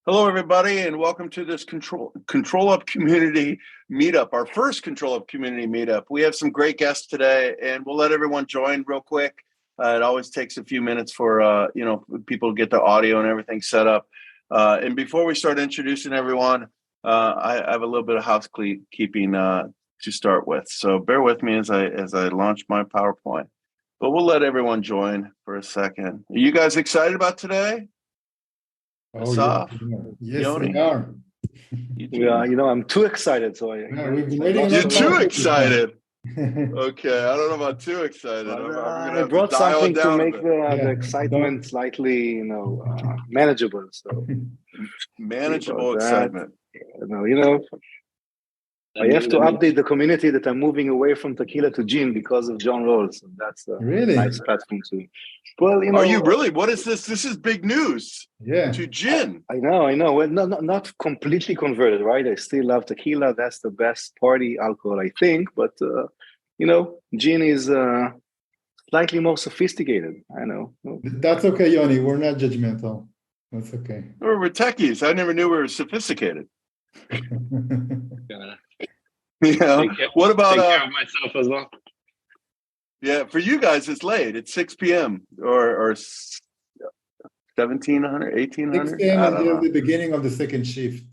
Hello, everybody, and welcome to this ControlUp Community Meetup, our first ControlUp Community Meetup. We have some great guests today, and we'll let everyone join real quick. It always takes a few minutes for people to get the audio and everything set up. And before we start introducing everyone, I have a little bit of housekeeping to start with. So bear with me as I launch my PowerPoint. But we'll let everyone join for a second. Are you guys excited about today? Asaf, yes, Yoni? we are. I'm too excited. So we've been waiting. You're too excited. Okay, I don't know about too excited. I brought something to make the excitement slightly, manageable. So manageable excitement. I have to update the community that I'm moving away from tequila to gin because of John Rawls. And that's a nice platform too. Well, Are you really? What is this? This is big news. Yeah. To gin. I know. Well, not completely converted, right? I still love tequila. That's the best party alcohol, I think. But gin is slightly more sophisticated. I know. That's okay, Yoni. We're not judgmental. That's okay. We're techies. I never knew we were sophisticated. What about take care of myself as well? Yeah, for you guys, it's late. It's 6 p.m. or 1700, 1800. 6 p.m. is the beginning of the second shift.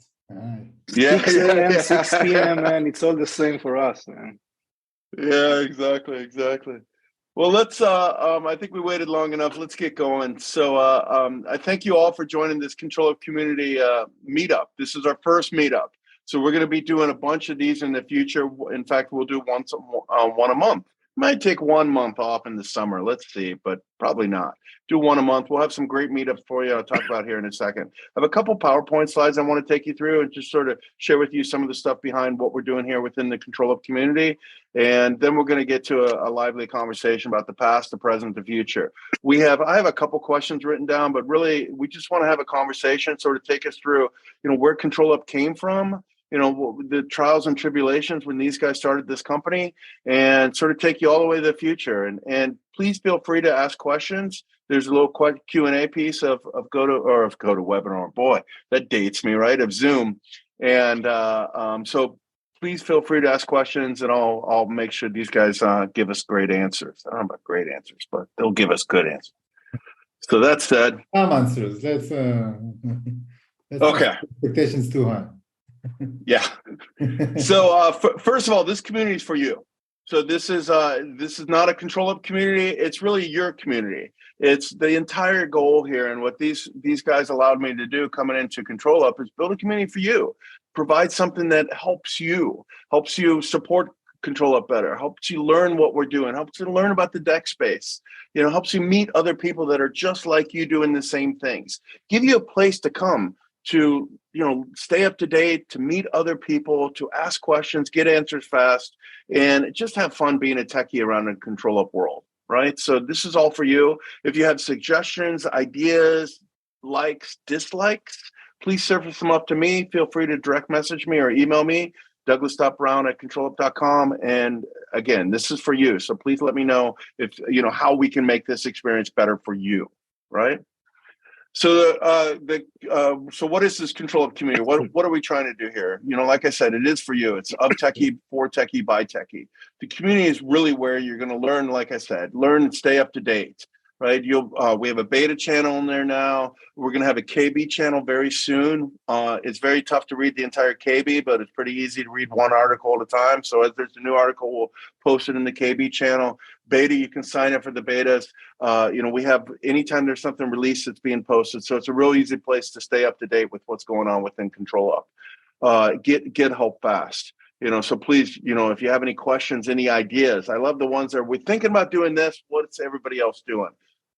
Yeah, 6 a.m., 6 p.m., man. It's all the same for us, man. Yeah, exactly. Well, let's. I think we waited long enough. Let's get going. So, I thank you all for joining this ControlUp Community Meetup. This is our first meetup, so we're going to be doing a bunch of these in the future. In fact, we'll do one a month. Might take 1 month off in the summer. Let's see, but probably not. Do one a month. We'll have some great meetups for you. I'll talk about here in a second. I have a couple PowerPoint slides I want to take you through and just sort of share with you some of the stuff behind what we're doing here within the ControlUp community. And then we're going to get to a lively conversation about the past, the present, the future. I have a couple questions written down, but really we just want to have a conversation, sort of take us through, where ControlUp came from, the trials and tribulations when these guys started this company, and sort of take you all the way to the future. And please feel free to ask questions. There's a little Q&A piece of GoToWebinar. Boy, that dates me, right? Of Zoom. And so please feel free to ask questions, and I'll make sure these guys give us great answers. I don't know about great answers, but they'll give us good answers. So that said, some answers. Let's okay. Expectations too high. Yeah. So first of all, this community is for you. So this is not a ControlUp community. It's really your community. It's the entire goal here, and what these guys allowed me to do coming into ControlUp is build a community for you. Provide something that helps you support ControlUp better, helps you learn what we're doing, helps you learn about the deck space, helps you meet other people that are just like you doing the same things. Give you a place to come to stay up to date, to meet other people, to ask questions, get answers fast, and just have fun being a techie around a ControlUp world, right? So this is all for you. If you have suggestions, ideas, likes, dislikes, please surface them up to me. Feel free to direct message me or email me, douglas.brown@controlup.com. And again, this is for you. So please let me know if how we can make this experience better for you, right? So so what is this ControlUp community? What are we trying to do here? Like I said, it is for you. It's of techie, for techie, by techie. The community is really where you're going to learn, like I said, learn and stay up to date, right? We have a beta channel in there now. We're going to have a KB channel very soon. It's very tough to read the entire KB, but it's pretty easy to read one article at a time. So as there's a new article, we'll post it in the KB channel. Beta, you can sign up for the betas. We have, anytime there's something released, it's being posted. So it's a real easy place to stay up to date with what's going on within ControlUp. Get help fast. So please, if you have any questions, any ideas, I love the ones that we're thinking about doing this. What's everybody else doing?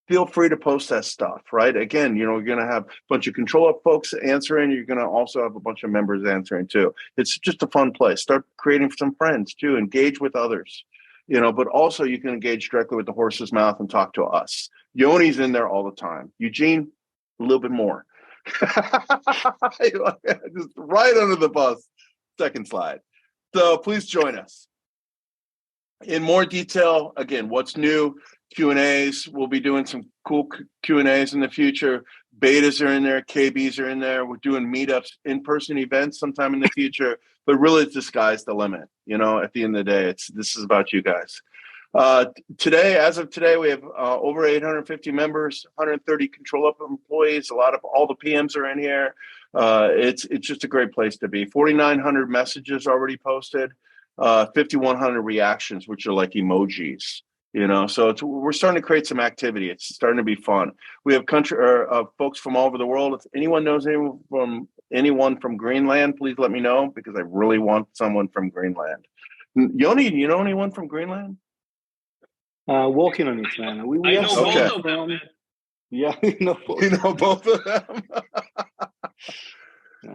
Feel free to post that stuff, right? Again, you're going to have a bunch of ControlUp folks answering. You're going to also have a bunch of members answering too. It's just a fun place. Start creating some friends too. Engage with others, but also you can engage directly with the horse's mouth and talk to us. Yoni's in there all the time. Eugene, a little bit more. Just right under the bus. Second slide. So please join us. In more detail, again, what's new? Q&As. We'll be doing some cool Q&As in the future. Betas are in there, KBs are in there. We're doing meetups, in-person events sometime in the future, but really the sky's the limit. At the end of the day, this is about you guys. Today, as of today, we have over 850 members, 130 ControlUp employees. All the PMs are in here. It's just a great place to be. 4,900 messages already posted, 5,100 reactions, which are like emojis. So we're starting to create some activity. It's starting to be fun. We have folks from all over the world. If anyone knows anyone from Greenland, please let me know, because I really want someone from Greenland. Yoni, do you know anyone from Greenland? Working on it, man. I know both of them. Yeah, you know both of them.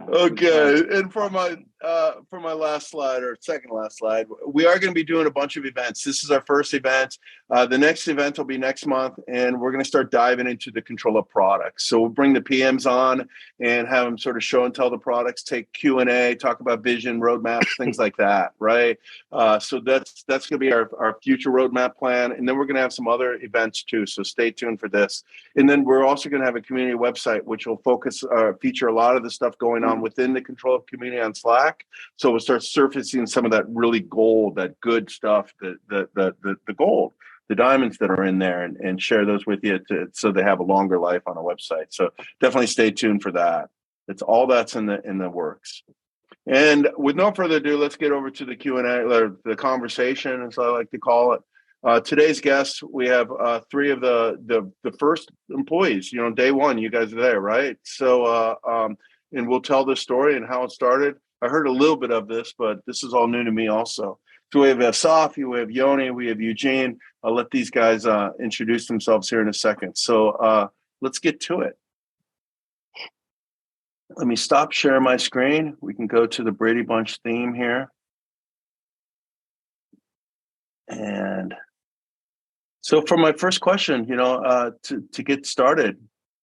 Okay, and for my last slide, or second last slide, we are going to be doing a bunch of events. This is our first event. The next event will be next month, and we're going to start diving into the ControlUp products. So we'll bring the PMs on and have them sort of show and tell the products, take Q&A, talk about vision, roadmaps, things like that, right? So that's going to be our future roadmap plan, and then we're going to have some other events too. So stay tuned for this. And then we're also going to have a community website, which will feature a lot of the stuff going on within the ControlUp community on Slack. So we'll start surfacing some of that really gold, that good stuff, the gold, the diamonds that are in there, and share those with you so they have a longer life on our website. So definitely stay tuned for that. It's all that's in the works. And with no further ado, let's get over to the Q&A, or the conversation, as I like to call it. Today's guests, we have three of the first employees. Day one, you guys are there, right? So and we'll tell this story and how it started. I heard a little bit of this, but this is all new to me also. So we have Asaf, we have Yoni, we have Eugene. I'll let these guys introduce themselves here in a second. So let's get to it. Let me stop sharing my screen. We can go to the Brady Bunch theme here. And so for my first question, to get started,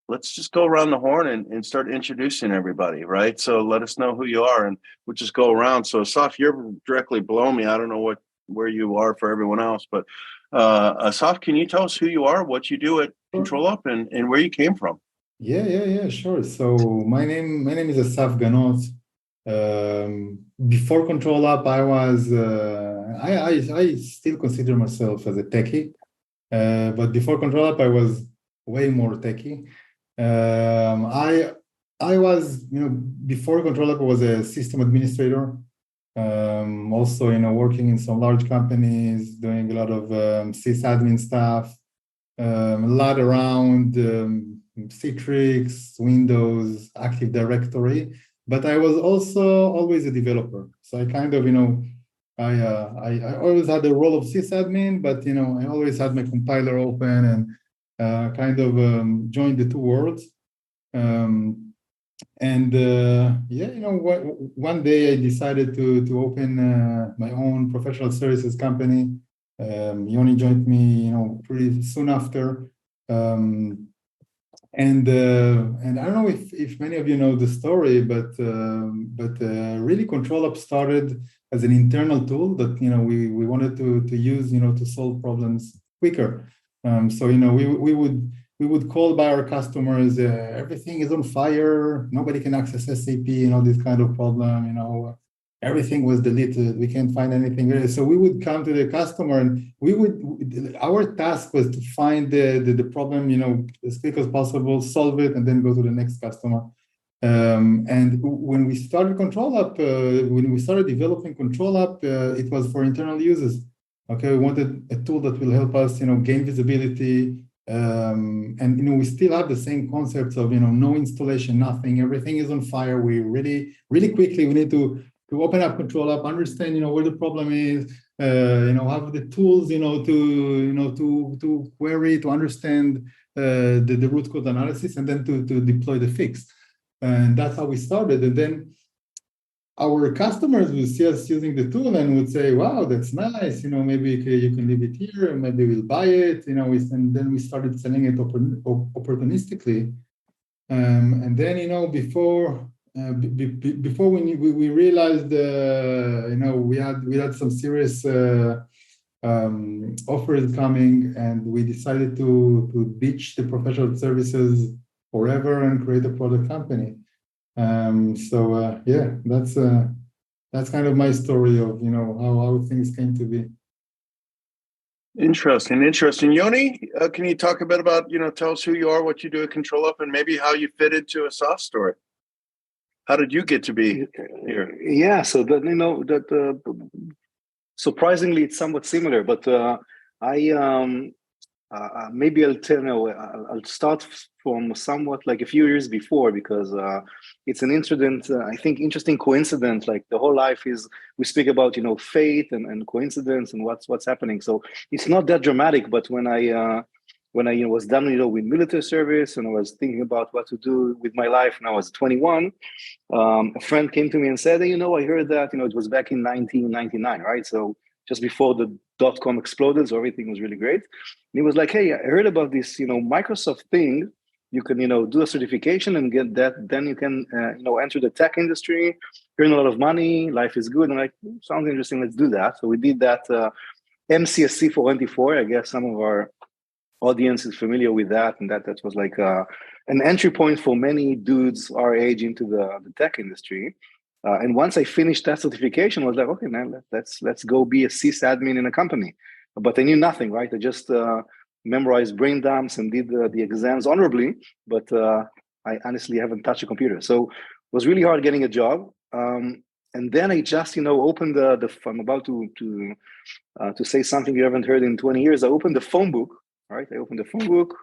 let's just go around the horn and start introducing everybody, right? So let us know who you are, and we'll just go around. So Asaf, you're directly below me. I don't know where you are for everyone else, but Asaf, can you tell us who you are, what you do at ControlUp, and where you came from? Yeah, sure. So my name is Asaf Ganot. Before ControlUp, I was I still consider myself as a techie, but before ControlUp, I was way more techie. I was, before ControlUp, I was a system administrator. Also, working in some large companies, doing a lot of sysadmin stuff, a lot around Citrix, Windows, Active Directory. But I was also always a developer. So I kind of, I always had the role of sysadmin, but I always had my compiler open and kind of joined the two worlds. One day I decided to open my own professional services company. Yoni joined me, pretty soon after. And I don't know if many of you know the story, but really ControlUp started as an internal tool that we wanted to use to solve problems quicker. So we would call by our customers, everything is on fire, nobody can access SAP, this kind of problem, everything was deleted, we can't find anything. So we would come to the customer and our task was to find the problem, as quick as possible, solve it, and then go to the next customer. And when we started ControlUp, when we started developing ControlUp, it was for internal users. Okay, we wanted a tool that will help us, gain visibility. And we still have the same concepts of no installation, nothing, everything is on fire. We really quickly we need to open up ControlUp, understand where the problem is, have the tools to query, to understand the root cause analysis, and then to deploy the fix. And that's how we started. And then our customers will see us using the tool and would say, wow, that's nice. Maybe you can leave it here, and maybe we'll buy it. And then we started selling it opportunistically. And then, before we realized, we had some serious offer is coming, and we decided to ditch the professional services forever and create a product company. Yeah, that's kind of my story of how things came to be. Interesting. Yoni, can you talk a bit about, tell us who you are, what you do at ControlUp, and maybe how you fit into Asaf's story? How did you get to be here? Yeah, so surprisingly, it's somewhat similar, but maybe I'll start from somewhat like a few years before, because it's an incident, I think interesting coincidence. Like the whole life is, we speak about, fate and coincidence and what's happening. So it's not that dramatic, but when I was done, with military service, and I was thinking about what to do with my life, and I was 21, a friend came to me and said, hey, I heard that, it was back in 1999, right? So just before the .com exploded, so everything was really great. And he was like, hey, I heard about this, Microsoft thing. You can, do a certification and get that. Then you can, enter the tech industry, earn a lot of money. Life is good. And like, sounds interesting. Let's do that. So we did that. MCSC 424. I guess some of our audience is familiar with that. And that was like an entry point for many dudes our age into the tech industry. And once I finished that certification, I was like, okay, man, let's go be a sysadmin in a company. But I knew nothing, right? I just memorized brain dumps and did the exams honorably, but I honestly haven't touched a computer. So it was really hard getting a job. And then I just, opened I'm about to say something you haven't heard in 20 years. I opened the phone book, right? I opened the phone book.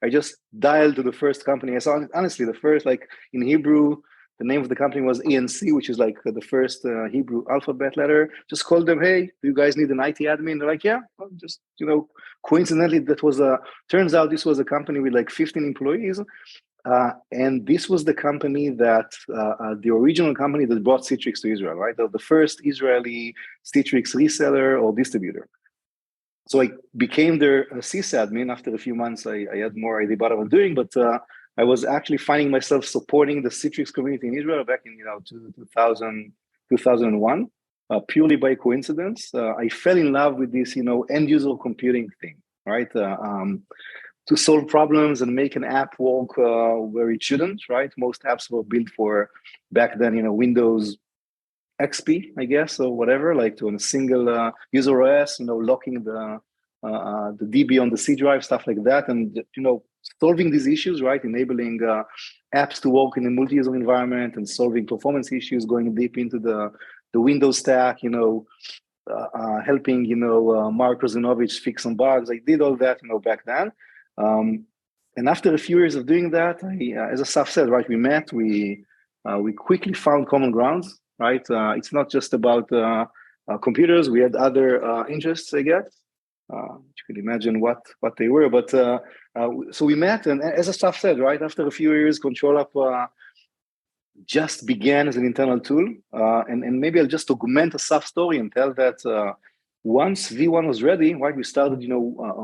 I just dialed to the first company. I saw, honestly, the first, like in Hebrew, the name of the company was ANC, which is like the first Hebrew alphabet letter. Just called them, hey, do you guys need an IT admin? They're like, yeah. Well, just, coincidentally, turns out this was a company with like 15 employees. And this was the company that, the original company that brought Citrix to Israel, right? The first Israeli Citrix reseller or distributor. So I became their sysadmin. After a few months, I had more idea about what I was doing, but I was actually finding myself supporting the Citrix community in Israel back in 2001, purely by coincidence. I fell in love with this end user computing thing, right? To solve problems and make an app work where it shouldn't, right? Most apps were built for back then, Windows XP, I guess, or whatever, like to a single user OS, locking the DB on the C drive, stuff like that, and solving these issues, right? Enabling apps to work in a multi-user environment and solving performance issues, going deep into the Windows stack, helping Mark Rozinovich fix some bugs. I did all that, back then. And after a few years of doing that, as Asaf said, right, we met, we quickly found common grounds, right? It's not just about computers. We had other interests, I guess. You can imagine what they were, but so we met, and as Asaf said, right, after a few years, ControlUp just began as an internal tool, and maybe I'll just augment Asaf's story and tell that once V1 was ready, right, we started,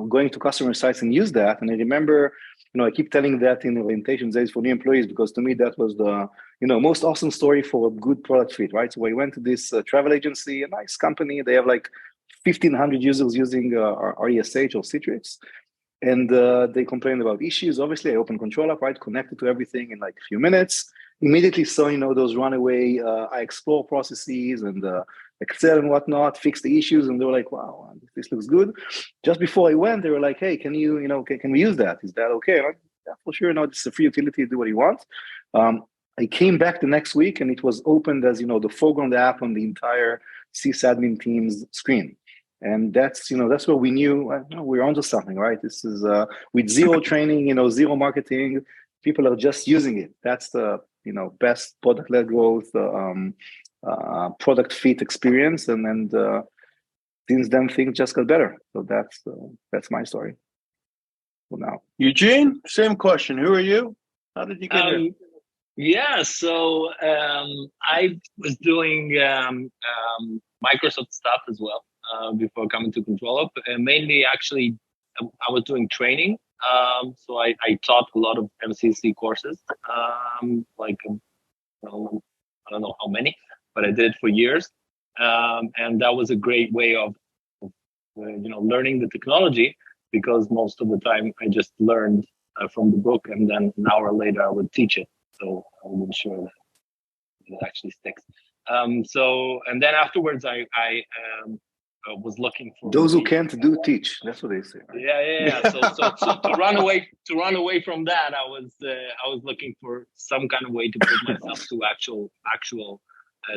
going to customer sites and use that. And I remember, I keep telling that in orientation days for new employees, because to me, that was the, most awesome story for a good product fit, right? So I went to this travel agency, a nice company. They have like 1,500 users using RESH or Citrix. And they complained about issues. Obviously, I opened ControlUp, right, connected to everything in like a few minutes. Immediately saw, those runaway I explore processes and Excel and whatnot, fix the issues, and they were like, wow, this looks good. Just before I went, they were like, hey, can you, can we use that? Is that okay? Like, yeah, for sure. No, it's a free utility, do what you want. I came back the next week and it was opened as, the foreground app on the entire sysadmin team's screen. And that's where we knew we're onto something, right? This is with zero training, zero marketing, people are just using it. That's the, best product-led growth, product fit experience. And since then, things just got better. So that's my story for now. Eugene, same question. Who are you? How did you get here? Yeah, so I was doing Microsoft stuff as well before coming to ControlUp. Mainly, actually, I was doing training. So I taught a lot of MCC courses, like I don't know how many, but I did for years. And that was a great way of learning the technology, because most of the time I just learned from the book, and then an hour later I would teach it. So I would ensure that it actually sticks. And then afterwards I was looking for those who can't do teach. That's what they say. Right? Yeah. So to run away from that, I was looking for some kind of way to put myself to actual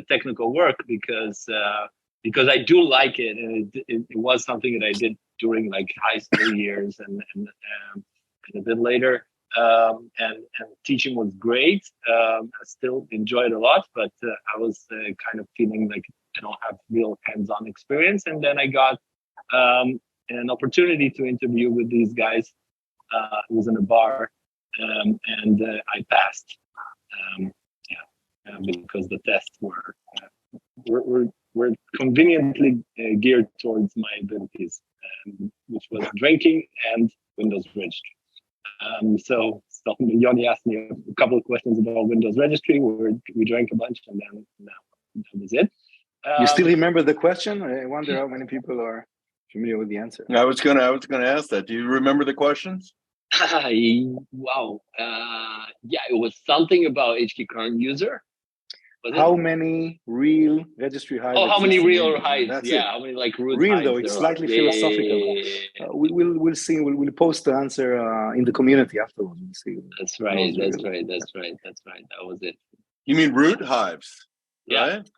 technical work, because I do like it, and it was something that I did during like high school years and a bit later. And teaching was great. I still enjoy it a lot, but I was kind of feeling like I don't have real hands-on experience. And then I got an opportunity to interview with these guys. It was in a bar, and I passed. Because the tests were conveniently geared towards my abilities, which was drinking and Windows registry. So Yoni asked me a couple of questions about Windows registry. We drank a bunch, and then that was it. You still remember the question? I wonder how many people are familiar with the answer. I was gonna ask that. Do you remember the questions? Wow. Yeah, it was something about HK current user. How many real registry hives? Oh, how many real hives? That's yeah, it. how many like root real hives though, it's slightly philosophical. We'll see. We'll post the answer in the community afterwards. We'll see. That's right. That was it. You mean root hives? Yeah. Right?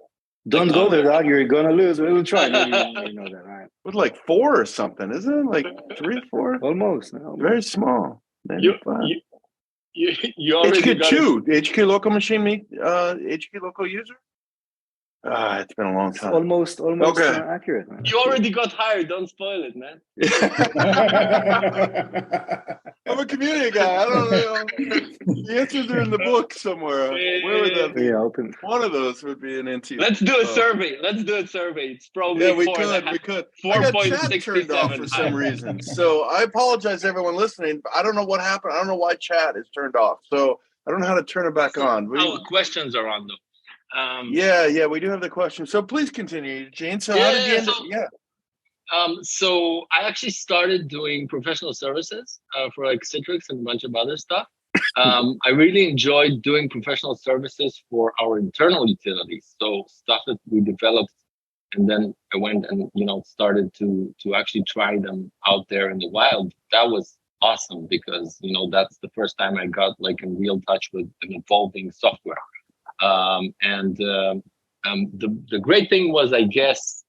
Don't go there, dog. You're gonna lose. We'll try. You know that, right? With like 4 or something, isn't it? Like 3, 4? Almost. Very small. You already HK local machine meet HK local user. It's been a long time. Almost okay. Accurate. Man. You already got hired. Don't spoil it, man. I'm a community guy. I don't know. The answers are in the book somewhere. Where would that be? Yeah, open. One of those would be an NT. Let's do a survey. It's probably we could. I got chat turned off for some reason. So I apologize to everyone listening. But I don't know what happened. I don't know why chat is turned off. So I don't know how to turn it back on. Questions are on though. Yeah, we do have the question. So please continue, Gene. So how did you end up? So I actually started doing professional services for like Citrix and a bunch of other stuff. I really enjoyed doing professional services for our internal utilities. So stuff that we developed, and then I went and started to actually try them out there in the wild. That was awesome, because that's the first time I got like in real touch with an evolving software. The great thing was, I guess,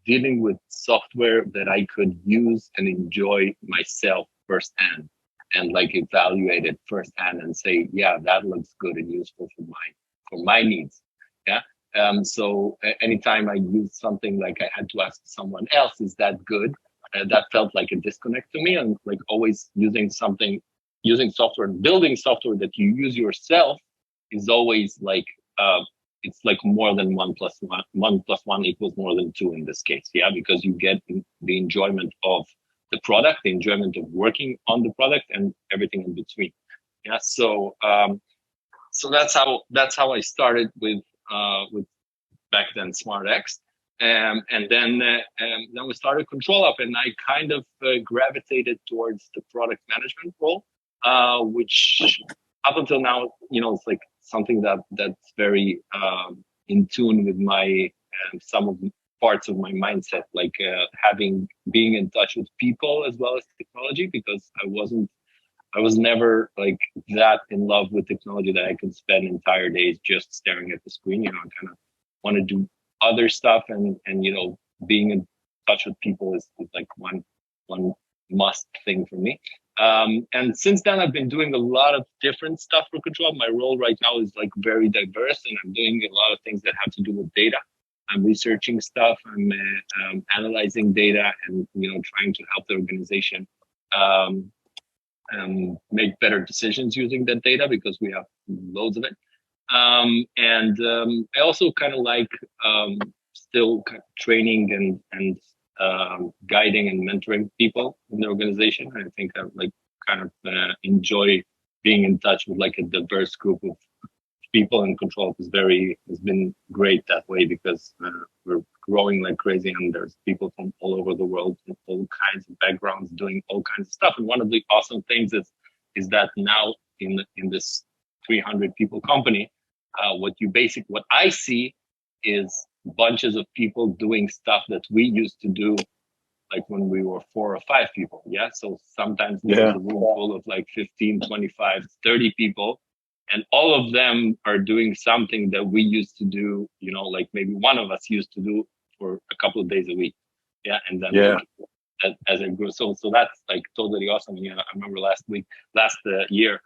dealing with software that I could use and enjoy myself firsthand, and like evaluate it firsthand and say, yeah, that looks good and useful for my needs. Yeah. So anytime I used something, like I had to ask someone else, is that good? That felt like a disconnect to me, and like always using software, building software that you use yourself is always like it's like more than 1 + 1. 1 + 1 = more than 2 in this case. Yeah, because you get the enjoyment of the product, the enjoyment of working on the product, and everything in between. Yeah, so that's how I started with back then SmartX, and then we started ControlUp, and I kind of gravitated towards the product management role, which up until now, it's like something that's very in tune with my some of the parts of my mindset, like being in touch with people as well as technology, because I was never like that in love with technology that I could spend entire days just staring at the screen. I kind of want to do other stuff, and being in touch with people is like one must thing for me. And since then, I've been doing a lot of different stuff for ControlUp. My role right now is like very diverse, and I'm doing a lot of things that have to do with data. I'm researching stuff. I'm analyzing data, and trying to help the organization make better decisions using that data, because we have loads of it. And I also kind of like still training and guiding and mentoring people in the organization. I think I like kind of enjoy being in touch with like a diverse group of people, and ControlUp has been great that way, because we're growing like crazy, and there's people from all over the world, from all kinds of backgrounds, doing all kinds of stuff. And one of the awesome things is that now in this 300 people company, what I see is bunches of people doing stuff that we used to do like when we were 4 or 5 people. Yeah. So sometimes there's a room full of like 15, 25, 30 people. And all of them are doing something that we used to do, like maybe one of us used to do for a couple of days a week. Yeah. And then as it grew. So that's like totally awesome. I remember last year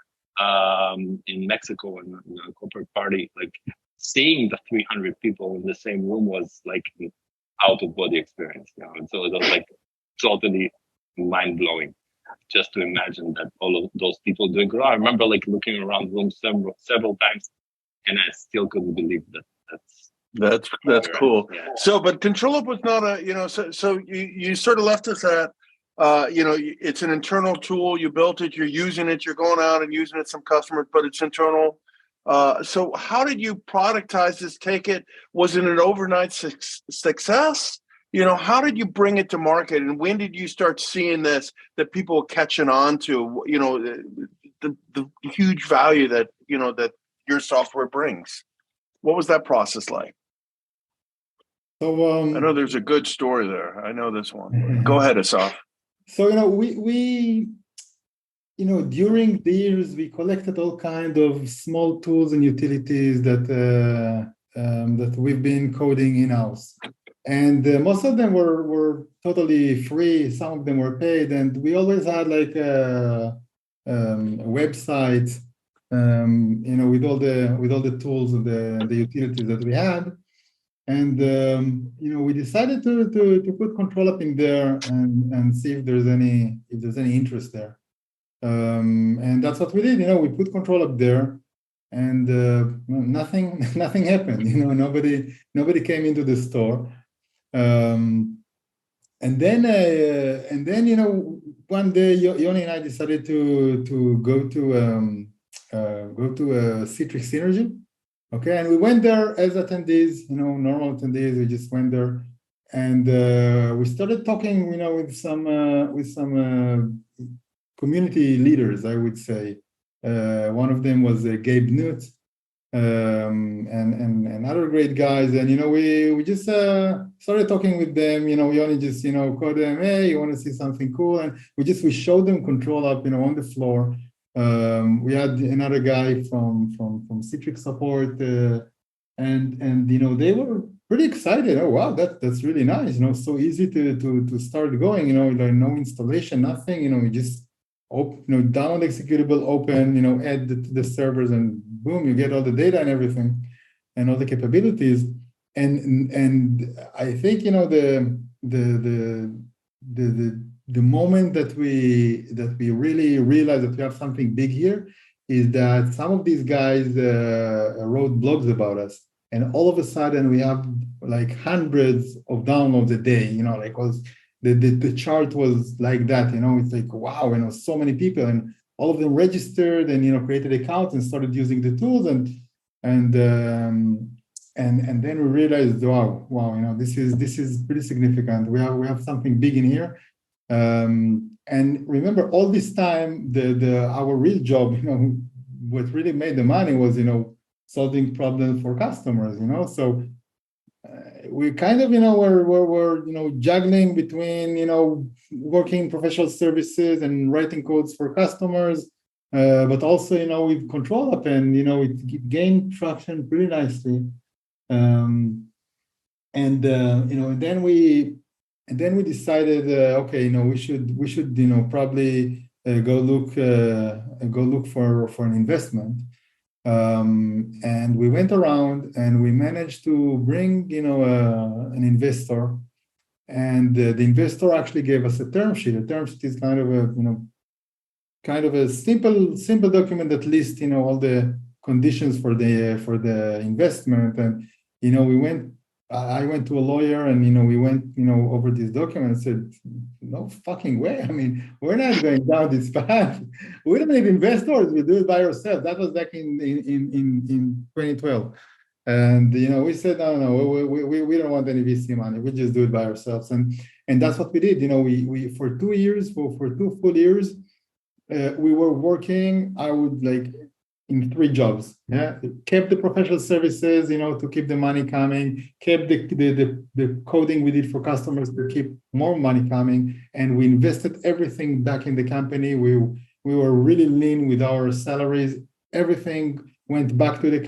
in Mexico in a corporate party, like seeing the 300 people in the same room was like an out of body experience. And so it was like totally mind blowing. Just to imagine that all of those people doing it. I remember like looking around rooms several times, and I still couldn't believe that's cool. Yeah. So, but ControlUp was not a, so you sort of left us at, it's an internal tool. You built it, you're using it, you're going out and using it some customers, but it's internal. So how did you productize this? Take it? Was it an overnight success? How did you bring it to market, and when did you start seeing this, that people were catching on to, the huge value that, that your software brings? What was that process like? So I know there's a good story there. I know this one. Go ahead, Asaf. So, we during the years, we collected all kinds of small tools and utilities that we've been coding in-house. And most of them were totally free. Some of them were paid, and we always had like a website, with all the tools and the utilities that we had. And we decided to put ControlUp in there and see if there's any interest there. And that's what we did. We put ControlUp there, and nothing happened. Nobody came into the store. And then one day Yoni and I decided to go to Citrix Synergy, okay, and we went there as attendees, normal attendees. We just went there, and we started talking, with some community leaders, I would say. One of them was Gabe Newt, and other great guys, and we just started talking with them. Yoni just called them, hey, you want to see something cool? And we showed them ControlUp on the floor. We had another guy from Citrix support, and they were pretty excited. Oh wow, that's really nice. So easy to start going. Like no installation, nothing. You just download executable, open, add the servers, and boom, you get all the data and everything, and all the capabilities. And I think the moment that we really realized that we have something big here is that some of these guys wrote blogs about us, and all of a sudden we have like hundreds of downloads a day. Like was the chart was like that. It's like wow, so many people, and all of them registered and created accounts and started using the tools, and then we realized, wow, this is pretty significant. We have something big in here. And remember, all this time, our real job, what really made the money was, solving problems for customers, So we kind of, we're juggling between, working professional services and writing codes for customers, but also, with ControlUp, and it gained traction pretty nicely. And then we decided, okay, we should probably go look for an investment. And we went around and we managed to bring, an investor, and the investor actually gave us a term sheet. A term sheet is kind of a simple document that lists, all the conditions for the investment. And I went to a lawyer, and we went over this document and said, no fucking way. I mean, we're not going down this path. We don't need investors. We do it by ourselves. That was back in 2012. And we said, no, we don't want any VC money. We just do it by ourselves, and that's what we did. We for 2 years, for 2 full years, we were working. I would in 3 jobs. Yeah, kept the professional services, to keep the money coming. Kept the coding we did for customers to keep more money coming, and we invested everything back in the company. We were really lean with our salaries. Everything went back to the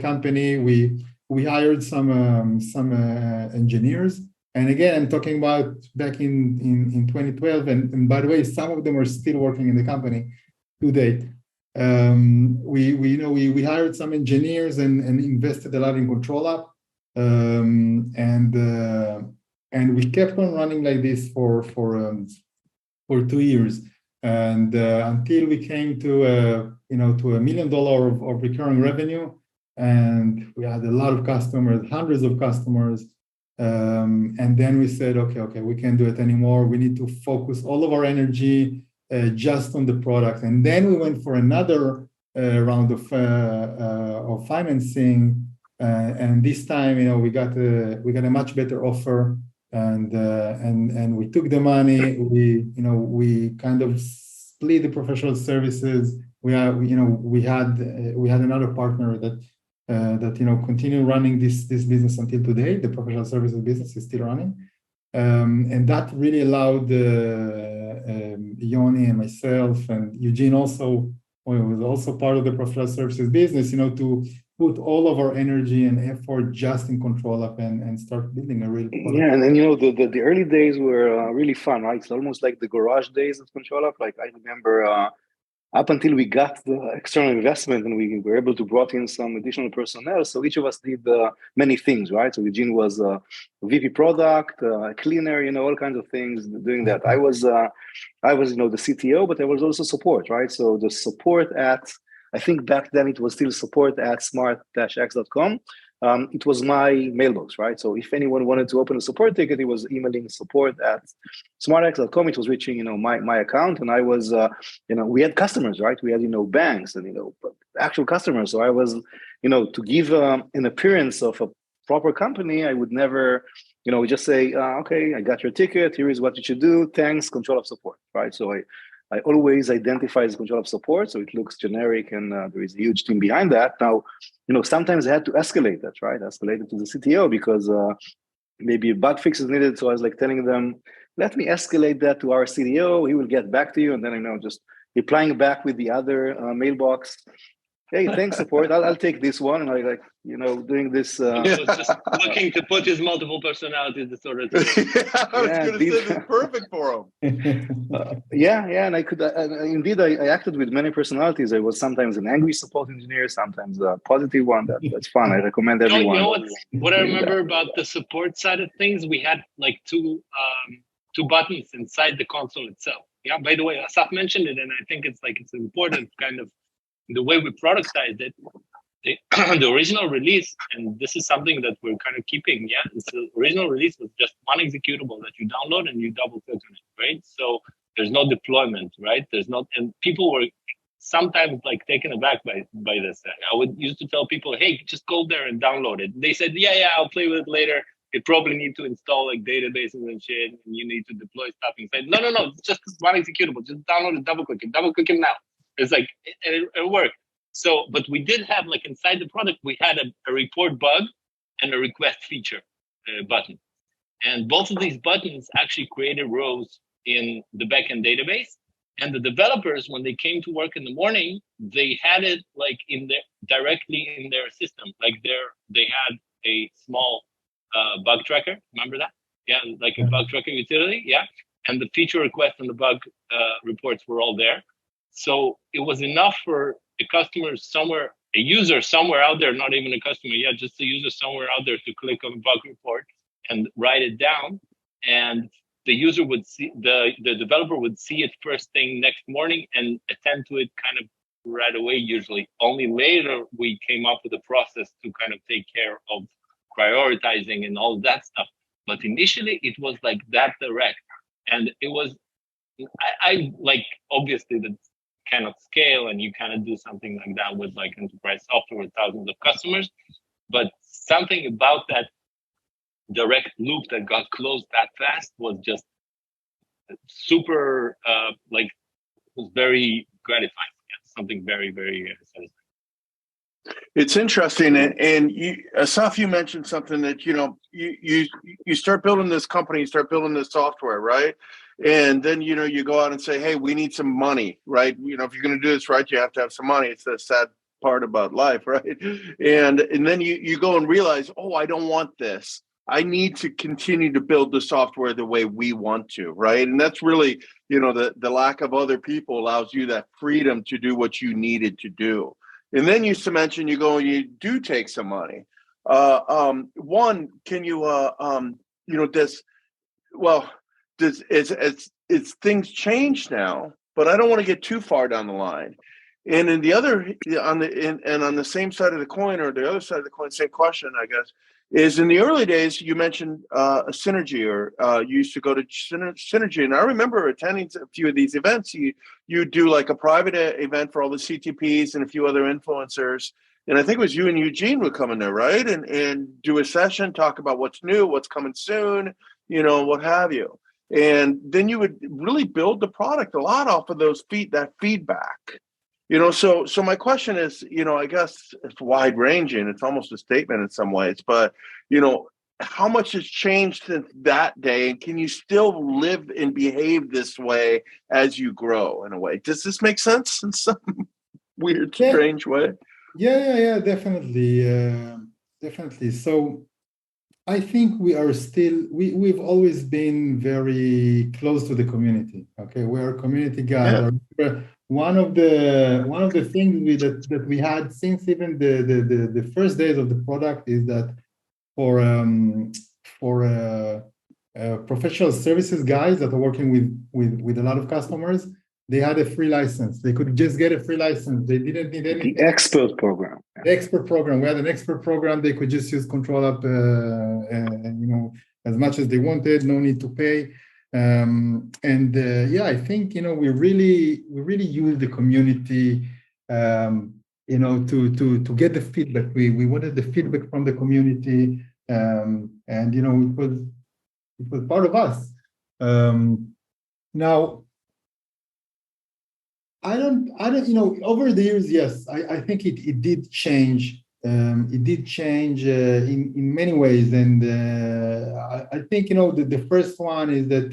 company. We hired some engineers, and again, I'm talking about back in 2012. And by the way, some of them are still working in the company to date. We hired some engineers and invested a lot in ControlUp, and we kept on running like this for 2 years, and until we came to $1 million of recurring revenue, and we had a lot of customers, hundreds of customers, and then we said, okay, we can't do it anymore. We need to focus all of our energy just on the product. And then we went for another round of financing, and this time, we got a much better offer, and we took the money. We kind of split the professional services. We had another partner that continue running this business until today. The professional services business is still running, and that really allowed Yoni and myself, and Eugene also was also part of the professional services business, to put all of our energy and effort just in ControlUp and start building a real product. Yeah, and then the early days were really fun, right? It's almost like the garage days of ControlUp. Like I remember up until we got the external investment and we were able to brought in some additional personnel. So each of us did many things, right? So Eugene was a VP product, a cleaner, all kinds of things doing that. I was the CTO, but I was also support, right? So the support I think back then it was still support at smart-x.com. It was my mailbox, right? So if anyone wanted to open a support ticket, it was emailing support at smart-x.com. It was reaching, my account, and I was, we had customers, right? We had, banks and, actual customers. So I was, to give an appearance of a proper company, I would never, just say, okay, I got your ticket. Here is what you should do. Thanks, ControlUp support, right? So I always identify as ControlUp support, so it looks generic, and there is a huge team behind that. Now, sometimes I had to escalate that, right? Escalate it to the CTO because maybe a bug fix is needed. So I was telling them, let me escalate that to our CTO. He will get back to you, and then just replying back with the other mailbox. Hey, thanks, support. I'll take this one, and I doing this. Just looking to put his multiple personalities disorder. I was going to say this is perfect for him. And I could indeed I acted with many personalities. I was sometimes an angry support engineer, sometimes a positive one. That's fun. I recommend everyone. What I remember about the support side of things, we had two buttons inside the console itself. Yeah. By the way, Asaf mentioned it, and I think it's important kind of. The way we productized it, the original release, and this is something that we're kind of keeping, the original release was just one executable that you download and you double click on it, right? So there's no deployment, right? And people were sometimes taken aback by this. I would used to tell people, hey, just go there and download it. They said, yeah, I'll play with it later. You probably need to install databases and shit, and you need to deploy stuff inside. No, it's just one executable. Just download it, double click it now. It's it worked. So, but we did have inside the product, we had a report bug and a request feature button. And both of these buttons actually created rows in the backend database. And the developers, when they came to work in the morning, they had it directly in their system. They had a small bug tracker. Remember that? Yeah, a bug tracker utility. Yeah. And the feature request and the bug reports were all there. So it was enough for a user somewhere out there, not even a customer, just a user somewhere out there to click on the bug report and write it down. And the user would see, the developer would see it first thing next morning and attend to it kind of right away, usually. Only later we came up with a process to kind of take care of prioritizing and all that stuff. But initially it was that direct. And it was, I obviously that cannot scale, and you cannot do something like that with enterprise software with thousands of customers. But something about that direct loop that got closed that fast was just super, was very gratifying. Yeah, something very, very satisfying. It's interesting, and Asaf, you mentioned something that you start building this company, you start building this software, right? And then you go out and say, hey, we need some money, right? If you're going to do this right, you have to have some money. It's the sad part about life, right? And then you go and realize, oh, I don't want this. I need to continue to build the software the way we want to, right? And that's really, the lack of other people allows you that freedom to do what you needed to do. And then you mentioned you go and you do take some money. One, can you, it's things change now, but I don't want to get too far down the line. And in the other, on the same side of the coin, or the other side of the coin, same question, I guess, is in the early days, you mentioned a Synergy, or you used to go to Synergy. And I remember attending a few of these events. You do like a private event for all the CTPs and a few other influencers. And I think it was you and Eugene would come in there, right? And do a session, talk about what's new, what's coming soon, what have you. And then you would really build the product a lot off of that feedback. So my question is, I guess it's wide ranging. It's almost a statement in some ways, but, how much has changed since that day? And can you still live and behave this way as you grow in a way? Does this make sense in some weird, strange way? Yeah, definitely. Definitely. So I think we are still, we've always been very close to the community. Okay. We're community guys. Yeah. One of the things that we had since even the first days of the product is that for professional services guys that are working with a lot of customers, they had a free license. They could just get a free license. They didn't need any. The expert program. The expert program. We had an expert program. They could just use ControlUp, as much as they wanted. No need to pay. I think we really use the community, to get the feedback. We wanted the feedback from the community, it was part of us. Now, I don't. Over the years, yes, I think it did change. It did change in many ways, and I think the first one is that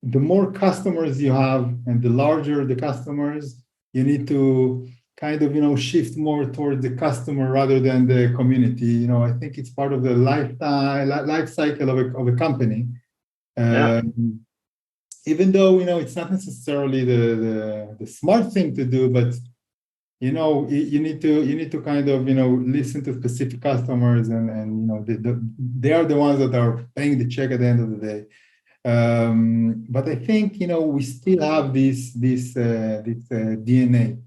the more customers you have, and the larger the customers, you need to kind of shift more towards the customer rather than the community. I think it's part of the life cycle of a company. Even though it's not necessarily the smart thing to do, but you need to kind of listen to specific customers, and they are the ones that are paying the check at the end of the day. But I think we still have this DNA,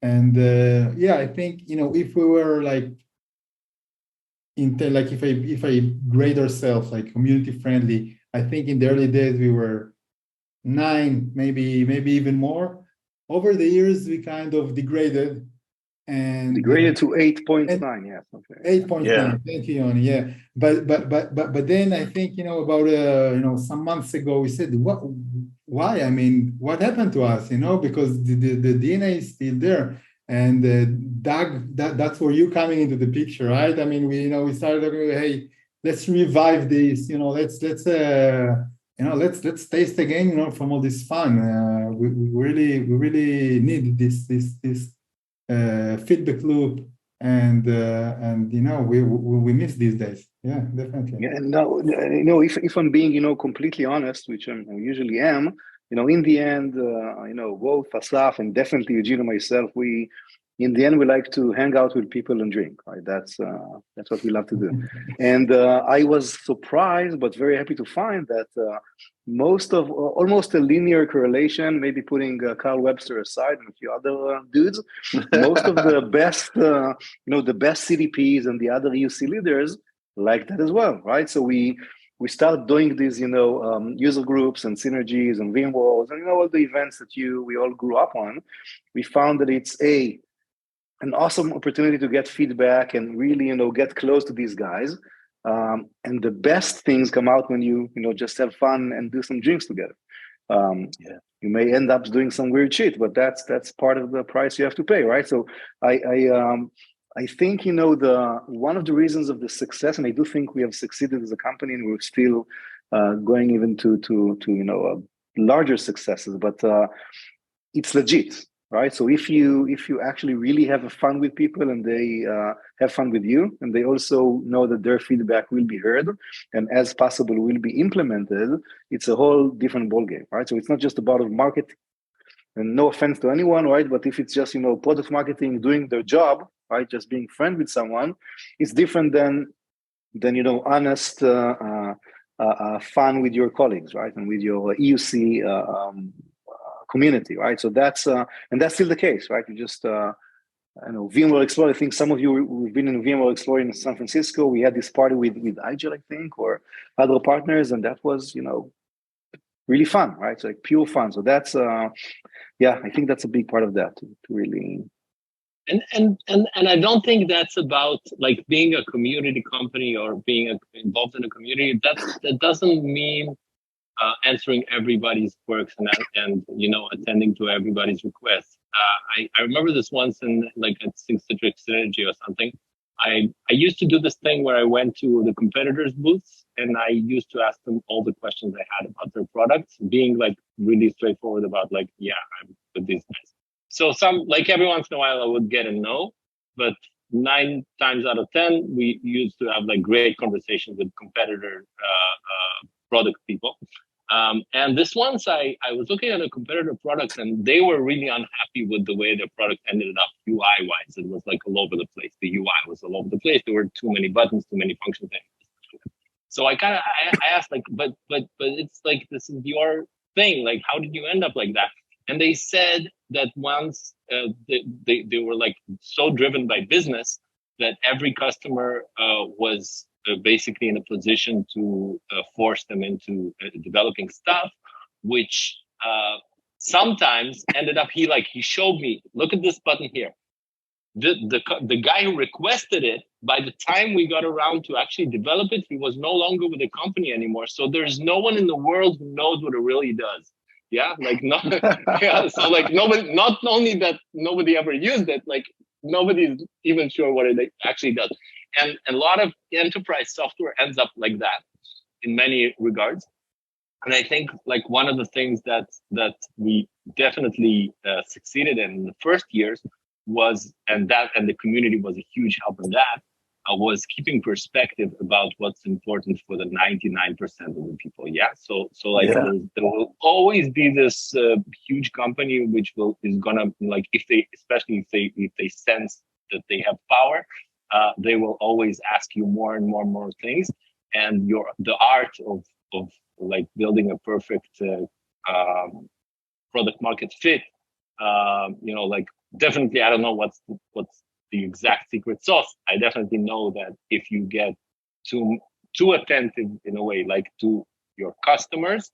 and I think if we were if I grade ourselves like community friendly, I think in the early days we were 9, maybe even more. Over the years, we kind of degraded to 8.9. Yeah, okay. 8.9. Yeah. Thank you, Yoni. Yeah, but then I think about some months ago we said, why? I mean, what happened to us? Because the DNA is still there. And Doug, that's where you coming into the picture, right? I mean, we started talking, hey, let's revive this. Let's taste again, from all this fun. We really need this feedback loop, and we miss these days. Yeah, definitely. Yeah, and now, if I'm being completely honest, which I usually am, in the end, both Asaf and definitely Eugene and myself, in the end, we like to hang out with people and drink, right? That's what we love to do. And I was surprised, but very happy to find that almost a linear correlation, maybe putting Carl Webster aside and a few other dudes, most of the best, the best CDPs and the other UC leaders like that as well, right? So we start doing these, user groups and synergies and VMworlds and all the events that we all grew up on. We found that it's an awesome opportunity to get feedback and really, get close to these guys. And the best things come out when you just have fun and do some drinks together. You may end up doing some weird shit, but that's part of the price you have to pay, right? So I think the one of the reasons of the success, and I do think we have succeeded as a company, and we're still going even to larger successes, but it's legit, right? So if you actually really have fun with people and they have fun with you, and they also know that their feedback will be heard and as possible will be implemented, it's a whole different ballgame, right? So it's not just about marketing, and no offense to anyone, right? But if it's just product marketing doing their job, right, just being friend with someone, it's different than honest fun with your colleagues, right, and with your EUC community, right? So that's and that's still the case, right? You just VMware Explorer. I think some of you we've been in VMware Explorer in San Francisco. We had this party with Igel, I think, or other partners, and that was really fun, right? So like pure fun. So that's I think that's a big part of that to really. And I don't think that's about like being a community company or being involved in a community. That doesn't mean answering everybody's quirks and attending to everybody's requests. I remember this once in like at Citrix Synergy or something. I used to do this thing where I went to the competitors' booths and I used to ask them all the questions I had about their products, being like really straightforward about like, yeah, I'm with these guys. So every once in a while I would get a no, but 9 times out of 10, we used to have like great conversations with competitor product people. And this once I was looking at a competitor product and they were really unhappy with the way their product ended up UI-wise. It was like all over the place. The UI was all over the place. There were too many buttons, too many functions. So I asked like, but it's like, this is your thing. Like, how did you end up like that? And they said that once they were like so driven by business that every customer was basically in a position to force them into developing stuff, which sometimes ended up, he showed me, look at this button here. The guy who requested it, by the time we got around to actually develop it, he was no longer with the company anymore. So there's no one in the world who knows what it really does. Yeah, like no, yeah. So like nobody, not only that nobody ever used it, like nobody's even sure what it actually does. And a lot of enterprise software ends up like that in many regards. And I think like one of the things that we definitely succeeded in the first years was, and the community was a huge help in that, was keeping perspective about what's important for the 99% of the people. Yeah. So like there will always be this huge company which is gonna like, especially if they sense that they have power, they will always ask you more and more things. And the art of like building a perfect product market fit, like definitely, I don't know what's the exact secret sauce. I definitely know that if you get too attentive in a way, like to your customers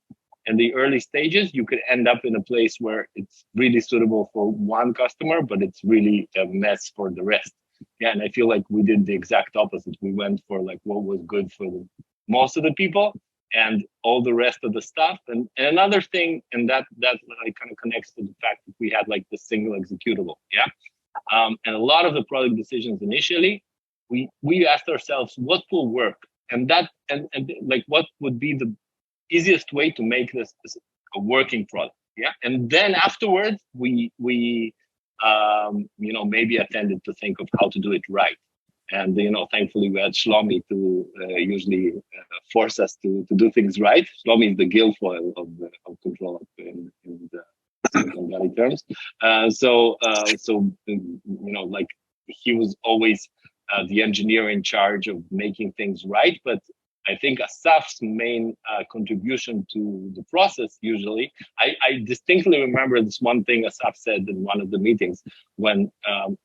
in the early stages, you could end up in a place where it's really suitable for one customer, but it's really a mess for the rest. Yeah, and I feel like we did the exact opposite. We went for like what was good for most of the people and all the rest of the stuff. And another thing, and that like kind of connects to the fact that we had like the single executable. Yeah. And a lot of the product decisions initially, we asked ourselves what will work, and like what would be the easiest way to make this a working product. Yeah. And then afterwards we maybe attended to think of how to do it right. And, thankfully we had Shlomi to usually force us to do things right. Shlomi is the guilfoyle of ControlUp in the Silicon Valley terms. Like he was always the engineer in charge of making things right. But I think Asaf's main contribution to the process, usually, I distinctly remember this one thing Asaf said in one of the meetings when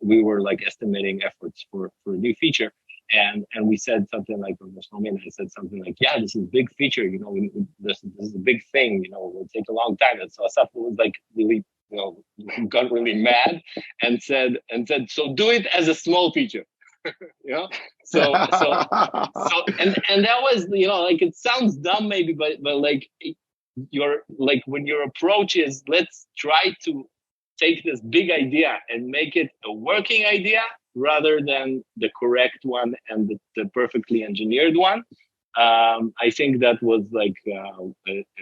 we were like estimating efforts for a new feature. And we said something like, I said something like, yeah, this is a big feature, this is a big thing, it will take a long time. And so Asaf was like really, got really mad and said, so do it as a small feature. You know, so and that was, you know, like, it sounds dumb maybe, but like, when your approach is, let's try to take this big idea and make it a working idea rather than the correct one and the perfectly engineered one. I think that was like a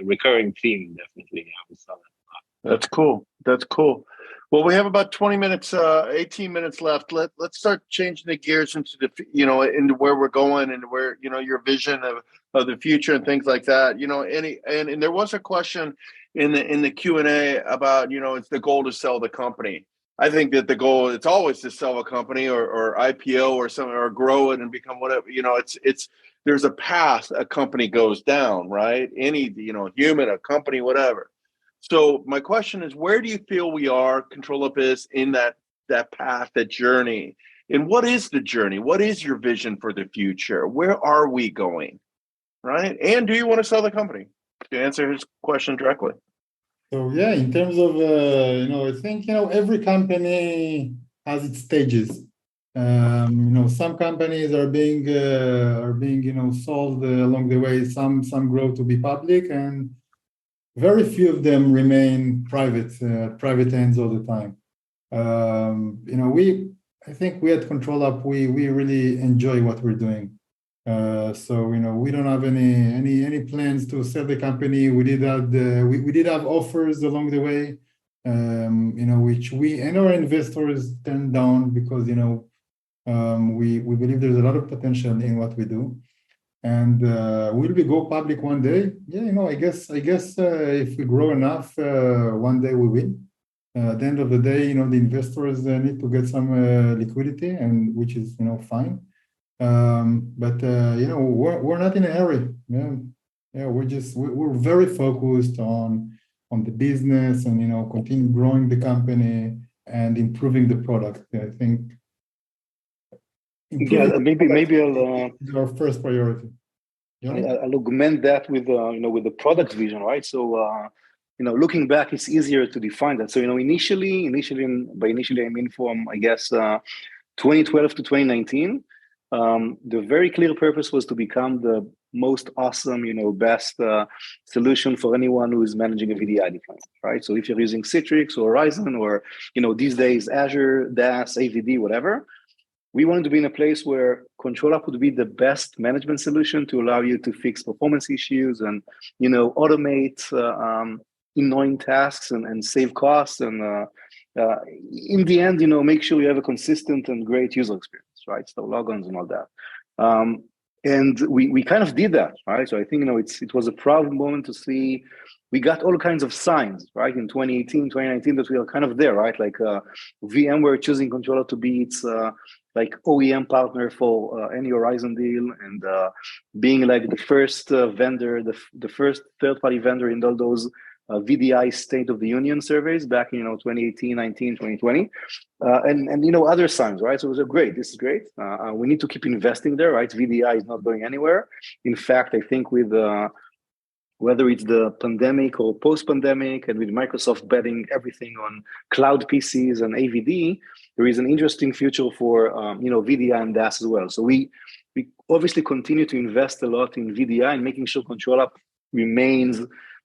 recurring theme, definitely. I saw that. That's cool. That's cool. Well, we have about 20 minutes, 18 minutes left. Let's start changing the gears into into where we're going and where, your vision of the future and things like that. And there was a question in the Q&A about, it's the goal to sell the company. I think that the goal, it's always to sell a company or IPO or something, or grow it and become whatever, there's a path a company goes down, right? Any, human, a company, whatever. So my question is, where do you feel we are, ControlUp is, in that path, that journey? And what is the journey? What is your vision for the future? Where are we going, right? And do you want to sell the company? To answer his question directly. So yeah, in terms of, I think, every company has its stages. Some companies are being sold along the way. Some grow to be public, and very few of them remain private hands all the time. I think we at ControlUp, we really enjoy what we're doing. So we don't have any plans to sell the company. We did have offers along the way, which we and our investors turned down because we believe there's a lot of potential in what we do. And will we go public one day? Yeah, I guess if we grow enough, one day we will. At the end of the day, the investors need to get some liquidity, and which is fine. But we're not in a hurry. We're very focused on the business and continue growing the company and improving the product. I think. Maybe I'll. Our first priority. I'll augment that with the product vision, right? So looking back, it's easier to define that. So initially, and by initially I mean from 2012 to 2019, the very clear purpose was to become the most awesome, best solution for anyone who is managing a VDI deployment, right? So if you're using Citrix or Horizon or these days Azure, DAS, AVD, whatever. We wanted to be in a place where ControlUp would be the best management solution to allow you to fix performance issues and, automate annoying tasks and save costs. And in the end, make sure you have a consistent and great user experience, right? So logons and all that. And we kind of did that, right? So I think, it was a proud moment to see. We got all kinds of signs, right? In 2018, 2019, that we are kind of there, right? Like VMware choosing ControlUp to be its OEM partner for any Horizon deal, and being like the first vendor, the first third-party vendor in all those VDI State of the Union surveys back in 2018, 19, 2020, and other signs, right? So it was great. This is great. We need to keep investing there, right? VDI is not going anywhere. In fact, I think with whether it's the pandemic or post-pandemic, and with Microsoft betting everything on cloud PCs and AVD, there is an interesting future for VDI and DAS as well. So we obviously continue to invest a lot in VDI and making sure ControlUp remains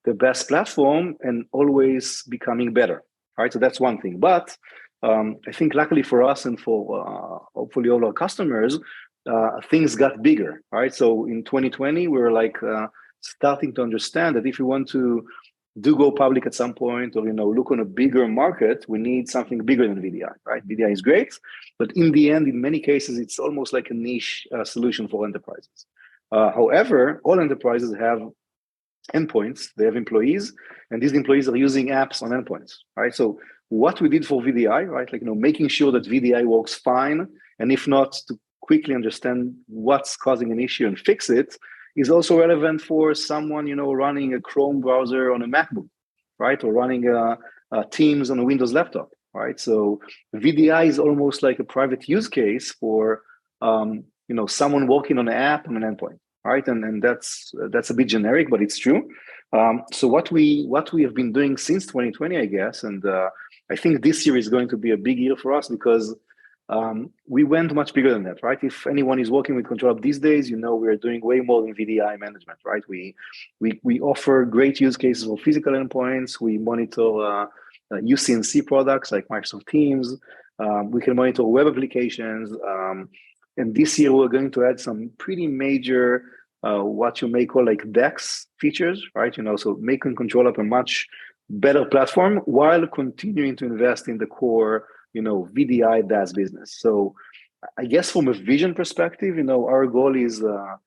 the best platform and always becoming better. Right, so that's one thing. But I think luckily for us and for hopefully all our customers, things got bigger. Right, so in 2020 we were starting to understand that if we want to go public at some point, or look on a bigger market, we need something bigger than VDI, right? VDI is great, but in the end, in many cases, it's almost like a niche solution for enterprises. However, all enterprises have endpoints, they have employees, and these employees are using apps on endpoints, right? So what we did for VDI, right? Making sure that VDI works fine, and if not, to quickly understand what's causing an issue and fix it, is also relevant for someone, running a Chrome browser on a MacBook, right? Or running Teams on a Windows laptop, right? So VDI is almost like a private use case for, someone working on an app on an endpoint, right? And that's a bit generic, but it's true. So what we have been doing since 2020, I guess, and I think this year is going to be a big year for us because we went much bigger than that, right? If anyone is working with ControlUp these days, we're doing way more than VDI management, right? We offer great use cases for physical endpoints. We monitor UC&C products like Microsoft Teams. We can monitor web applications. And this year, we're going to add some pretty major, what you may call like DEX features, right? So making ControlUp a much better platform while continuing to invest in the core, VDI DaaS business. So I guess from a vision perspective, our goal is, the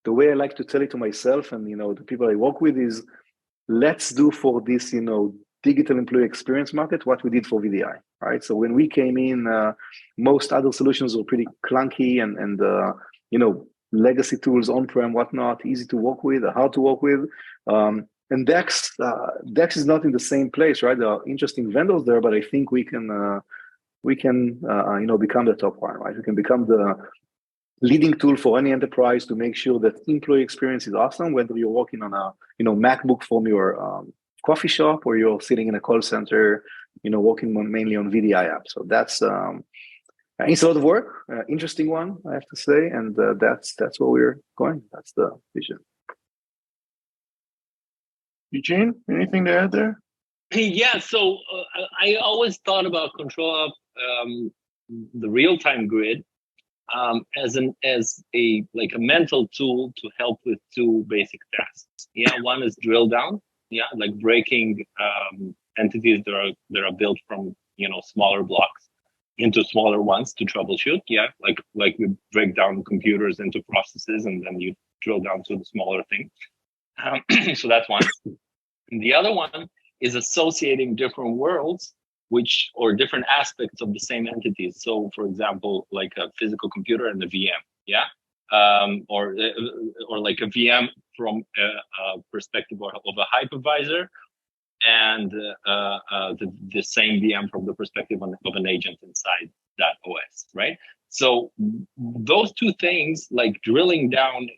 way I like to tell it to myself and, the people I work with is, let's do for this, digital employee experience market what we did for VDI, right? So when we came in, most other solutions were pretty clunky and legacy tools on-prem, whatnot, easy to work with, hard to work with. And DEX is not in the same place, right? There are interesting vendors there, but I think we can become the top one, right? We can become the leading tool for any enterprise to make sure that employee experience is awesome, whether you're working on a MacBook from your coffee shop or you're sitting in a call center, working mainly on VDI apps. So that's it's a lot of work, interesting one, I have to say, and that's where we're going. That's the vision. Eugene, anything to add there? Yeah, so I always thought about ControlUp, the real-time grid, as a mental tool to help with two basic tasks. Yeah, one is drill down. Yeah, like breaking entities that are built from smaller blocks into smaller ones to troubleshoot. Yeah, like we break down computers into processes and then you drill down to the smaller thing. So that's one. And the other one is associating different worlds, or different aspects of the same entities. So, for example, like a physical computer and a VM. Yeah. Or like a VM from a perspective of a hypervisor, and the same VM from the perspective of an agent inside that OS, right? So those two things, like drilling down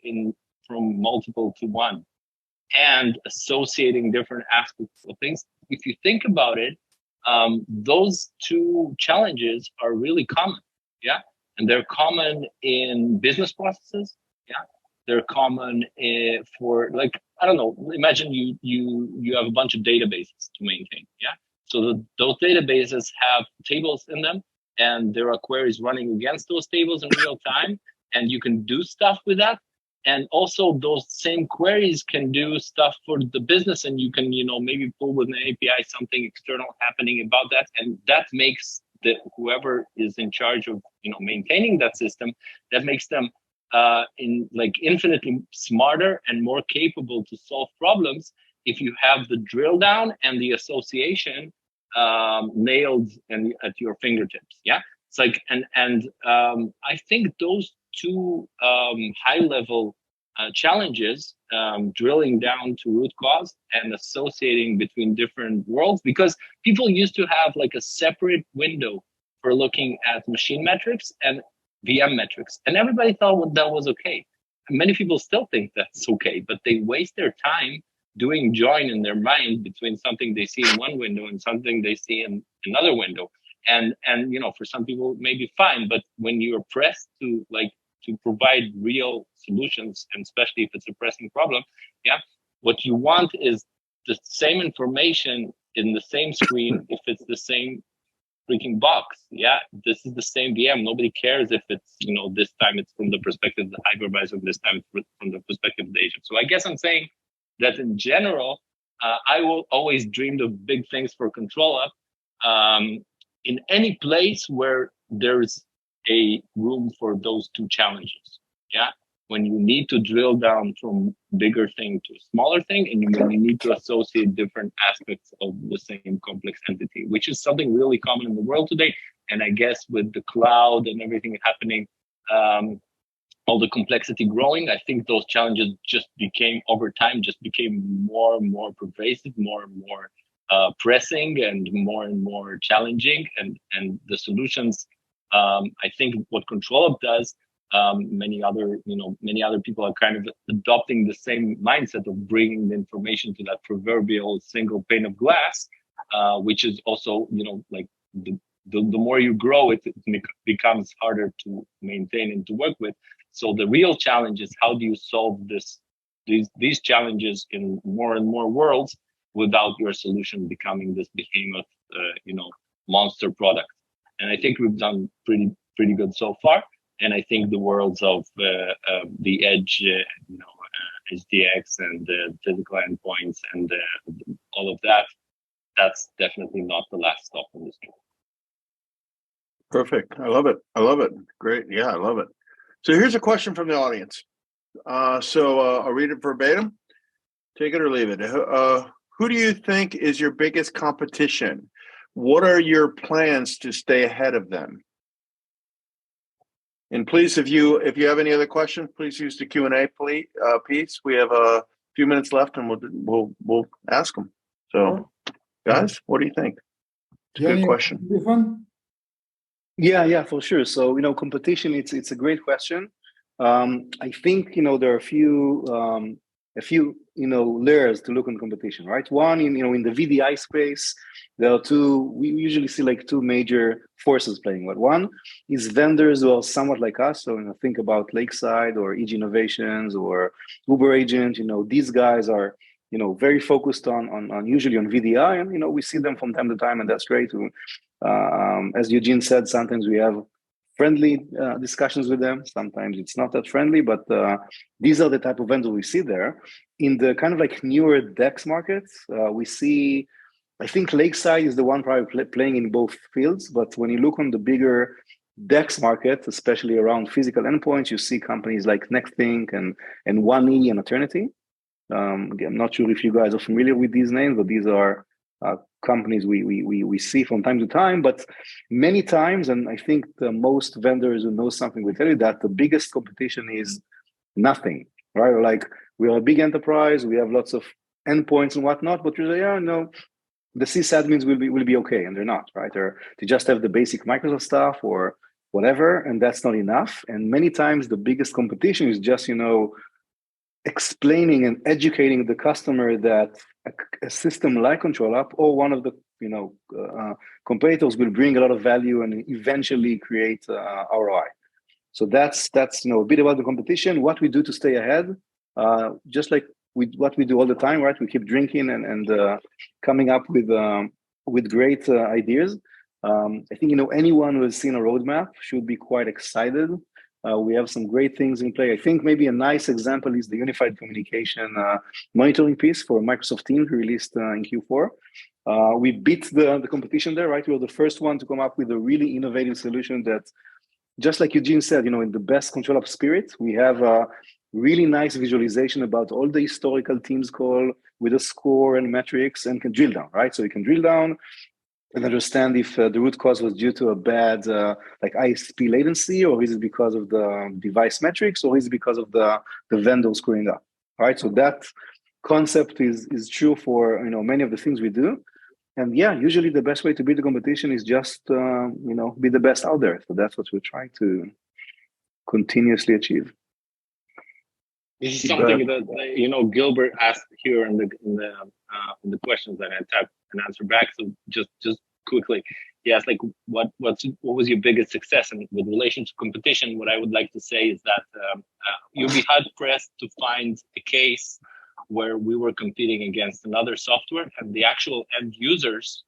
from multiple to one, and associating different aspects of things. If you think about it, those two challenges are really common. Yeah. And they're common in business processes. Yeah. They're common for, like, I don't know, imagine you have a bunch of databases to maintain. Yeah. So those databases have tables in them, and there are queries running against those tables in real time, and you can do stuff with that. And also those same queries can do stuff for the business, and you can, maybe pull with an API something external happening about that. And that makes whoever is in charge of, maintaining that system, that makes them infinitely smarter and more capable to solve problems if you have the drill down and the association nailed and at your fingertips. Yeah. It's like, and I think those two high level challenges, drilling down to root cause and associating between different worlds, because people used to have like a separate window for looking at machine metrics and VM metrics, and everybody thought that was okay. And many people still think that's okay, but they waste their time doing join in their mind between something they see in one window and something they see in another window. And for some people it may be fine, but when you're pressed to provide real solutions, and especially if it's a pressing problem, yeah, what you want is the same information in the same screen if it's the same freaking box. Yeah, this is the same VM. Nobody cares if it's, this time it's from the perspective of the hypervisor, this time it's from the perspective of the agent. So I guess I'm saying that in general, I will always dreamed of big things for ControlUp, in any place where there's a room for those two challenges. Yeah. When you need to drill down from bigger thing to smaller thing, and when you need to associate different aspects of the same complex entity, which is something really common in the world today. And I guess with the cloud and everything happening, all the complexity growing, I think those challenges became more and more pervasive, more and more pressing, and more challenging. And the solutions, I think what ControlUp does Many other people are kind of adopting the same mindset of bringing the information to that proverbial single pane of glass, which is also, like the more you grow it becomes harder to maintain and to work with. So the real challenge is, how do you solve these challenges in more and more worlds without your solution becoming this behemoth, monster product? And I think we've done pretty good so far. And I think the worlds of the edge, SDX and physical endpoints and all of that, that's definitely not the last stop in this journey. Perfect. I love it. Great. Yeah, I love it. So here's a question from the audience. So I'll read it verbatim. Take it or leave it. Who do you think is your biggest competition? What are your plans to stay ahead of them? And please, if you have any other questions, please use the Q&A piece. We have a few minutes left, and we'll ask them. So, guys, what do you think? It's a good question. Yeah, for sure. So, competition, it's a great question. I think, there are a few layers to look on competition, right? One, in the VDI space, there are we usually see like two major forces playing. One is vendors who are somewhat like us. So, think about Lakeside or EG Innovations or Uber Agent. These guys are, very focused on usually on VDI, and, we see them from time to time, and that's great. As Eugene said, sometimes we have friendly discussions with them. Sometimes it's not that friendly, but these are the type of vendors we see there. In the kind of like newer DEX markets, we see, I think Lakeside is the one probably playing in both fields, but when you look on the bigger DEX market, especially around physical endpoints, you see companies like NextThink and 1E and Eternity. I'm not sure if you guys are familiar with these names, but these are companies we see from time to time, but many times, and I think the most vendors who know something will tell you that the biggest competition is nothing, right? Or like, we are a big enterprise, we have lots of endpoints and whatnot, but you say, the sysadmins will be okay, and they're not, right? Or they just have the basic Microsoft stuff or whatever, and that's not enough. And many times the biggest competition is just, explaining and educating the customer that a system like ControlUp or one of the competitors will bring a lot of value and eventually create ROI. So that's a bit about the competition. What we do to stay ahead, just like what we do all the time, right? We keep drinking and coming up with great ideas. I think anyone who has seen a roadmap should be quite excited. We have some great things in play. I think maybe a nice example is the unified communication monitoring piece for Microsoft Teams released in Q4. We beat the competition there, right? We were the first one to come up with a really innovative solution that, just like Eugene said, in the best ControlUp spirit, we have a really nice visualization about all the historical Teams call with a score and metrics, and can drill down, right? So you can drill down and understand if the root cause was due to a bad like ISP latency, or is it because of the device metrics, or is it because of the vendor screwing up, right? So that concept is true for many of the things we do. And yeah, usually the best way to beat the competition is just be the best out there. So that's what we're trying to continuously achieve. This is something that Gilbert asked here in the questions that I typed and answered back. So just quickly, he asked like, what was your biggest success? And with relation to competition, what I would like to say is that you'll be hard pressed to find a case where we were competing against another software and the actual end users,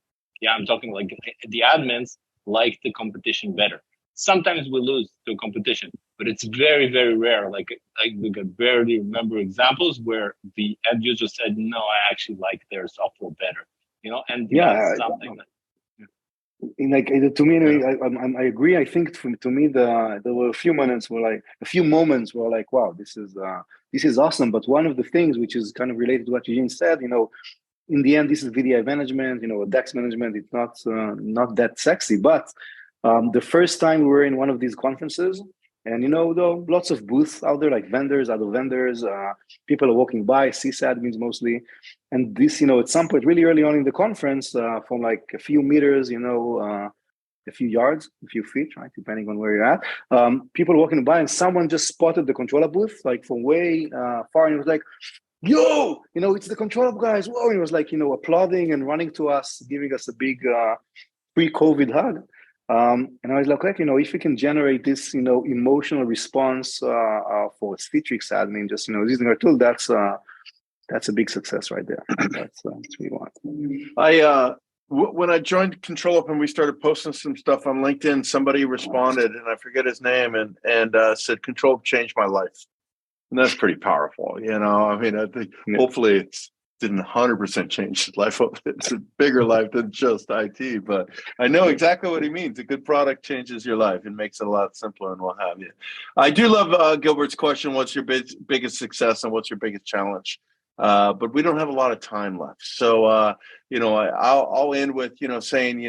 I'm talking like the admins, like the competition better. Sometimes we lose to a competition, but it's very, very rare. Like we can barely remember examples where the end user said, no, I actually like their software better, and that's something that. To me, I agree. I think to me, there were a few moments where wow, this is awesome. But one of the things which is kind of related to what Eugene said, in the end, this is VDI management, DEX management. It's not that sexy. But the first time we were in one of these conferences, and there are lots of booths out there, like vendors, other vendors, people are walking by, sysadmins mostly. And this, at some point, really early on in the conference, from like a few meters, a a few yards, a few feet, right, depending on where you're at. People walking by, and someone just spotted the ControlUp booth, like from way far, and it was like, "Yo, it's the ControlUp guys!" Whoa! And it was like, applauding and running to us, giving us a big pre-COVID hug. And I was like, if we can generate this, emotional response for Citrix admin, just using our tool, that's a big success right there. That's what we want. When I joined ControlUp and we started posting some stuff on LinkedIn, somebody responded, and I forget his name, and said, "ControlUp changed my life," and that's pretty powerful. I think hopefully it didn't 100% change his life. It's a bigger life than just IT, but I know exactly what he means. A good product changes your life and makes it a lot simpler and what have you. I do love Gilbert's question: what's your biggest success and what's your biggest challenge? But we don't have a lot of time left. So, I'll end with, saying,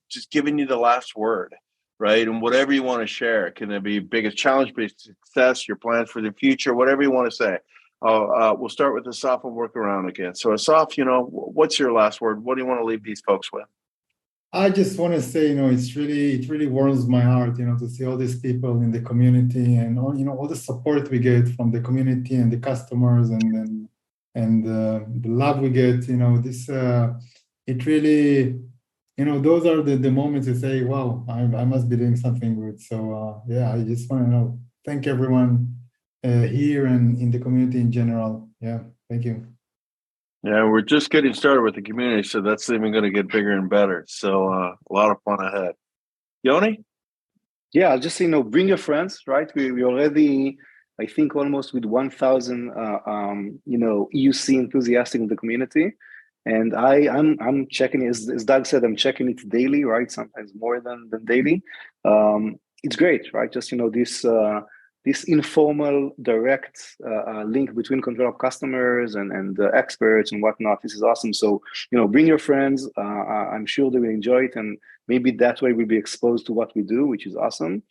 just giving you the last word, right? And whatever you want to share. Can it be biggest challenge, biggest success, your plans for the future, whatever you want to say. We'll start with Asaf and work around again. So, Asaf, what's your last word? What do you want to leave these folks with? I just want to say, it really warms my heart, to see all these people in the community and all the support we get from the community and the customers and the love we get. It really, those are the moments you say, wow, I must be doing something good. So I just want to thank everyone here and in the community in general. Yeah, thank you. Yeah, we're just getting started with the community, so that's even going to get bigger and better. So a lot of fun ahead. Yoni? Yeah, I'll just say, bring your friends, right? We already, I think, almost with 1,000, EUC enthusiastic in the community. And I'm checking, as Doug said, I'm checking it daily, right? Sometimes more than daily. It's great, right? Just, this informal, direct link between ControlUp customers and experts and whatnot. This is awesome. So, bring your friends. I'm sure they will enjoy it. And maybe that way we'll be exposed to what we do, which is awesome.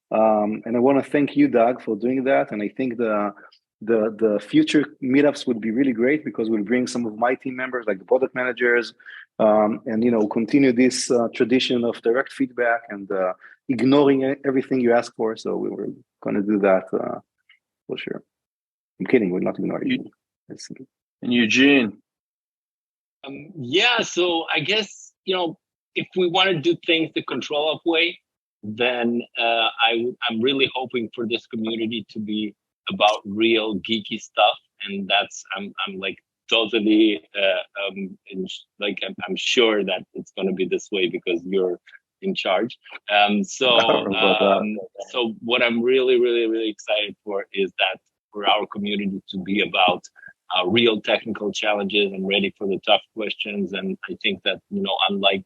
And I want to thank you, Doug, for doing that. And I think the future meetups would be really great because we'll bring some of my team members, like the product managers, and continue this tradition of direct feedback and ignoring everything you ask for. So we were going to do that for sure. I'm kidding. We're not ignoring you. And Eugene. So I guess, if we want to do things the ControlUp way, then I'm really hoping for this community to be about real geeky stuff, and that's I'm like totally I'm sure that it's going to be this way because you're in charge. So what I'm really, really, really excited for is that for our community to be about real technical challenges and ready for the tough questions. And I think that unlike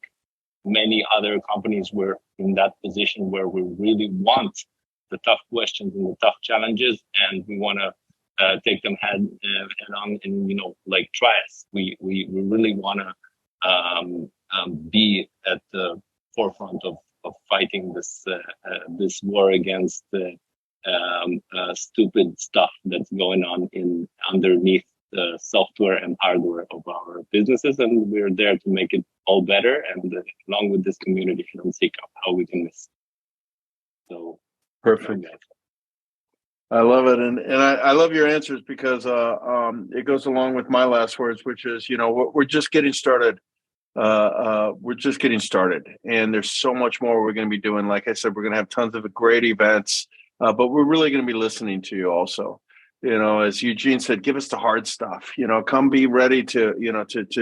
many other companies, we're in that position where we really want the tough questions and the tough challenges, and we want to take them head on and try us. We really want to be at the forefront of fighting this war against the stupid stuff that's going on underneath the software and hardware of our businesses, and we're there to make it all better. And along with this community, and seek out how we can miss. So perfect. I love it, and I love your answers because it goes along with my last words, which is we're just getting started. We're just getting started, and there's so much more we're going to be doing. Like I said, we're going to have tons of great events, but we're really going to be listening to you also. As Eugene said, give us the hard stuff. Come be ready to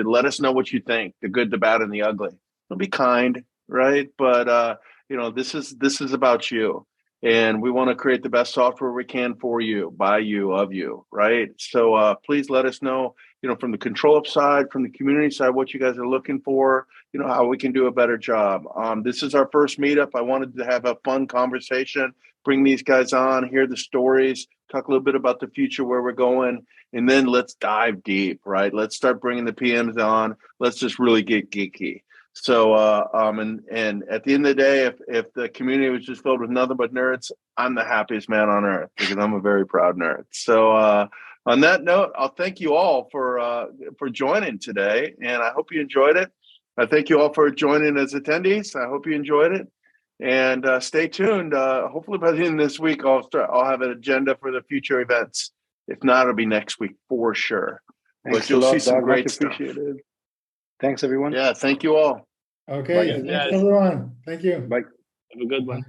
let us know what you think, the good, the bad, and the ugly. Don't be kind, right? But this is about you, and we want to create the best software we can for you, by you, of you, right? So please let us know, from the ControlUp side, from the community side, what you guys are looking for, how we can do a better job. This is our first meetup. I wanted to have a fun conversation, bring these guys on, hear the stories, talk a little bit about the future, where we're going, and then let's dive deep, right? Let's start bringing the PMs on. Let's just really get geeky. So, and at the end of the day, if the community was just filled with nothing but nerds, I'm the happiest man on earth because I'm a very proud nerd. So, on that note, I'll thank you all for joining today, and I hope you enjoyed it. I thank you all for joining as attendees. I hope you enjoyed it. And stay tuned. Hopefully by the end of this week, I'll have an agenda for the future events. If not, it'll be next week for sure. Thanks But you'll a lot, see some Doug. great Much stuff. appreciated. Thanks, everyone. Yeah, thank you all. Okay, Bye. thanks everyone. Thank you. Bye. Have a good one. Bye.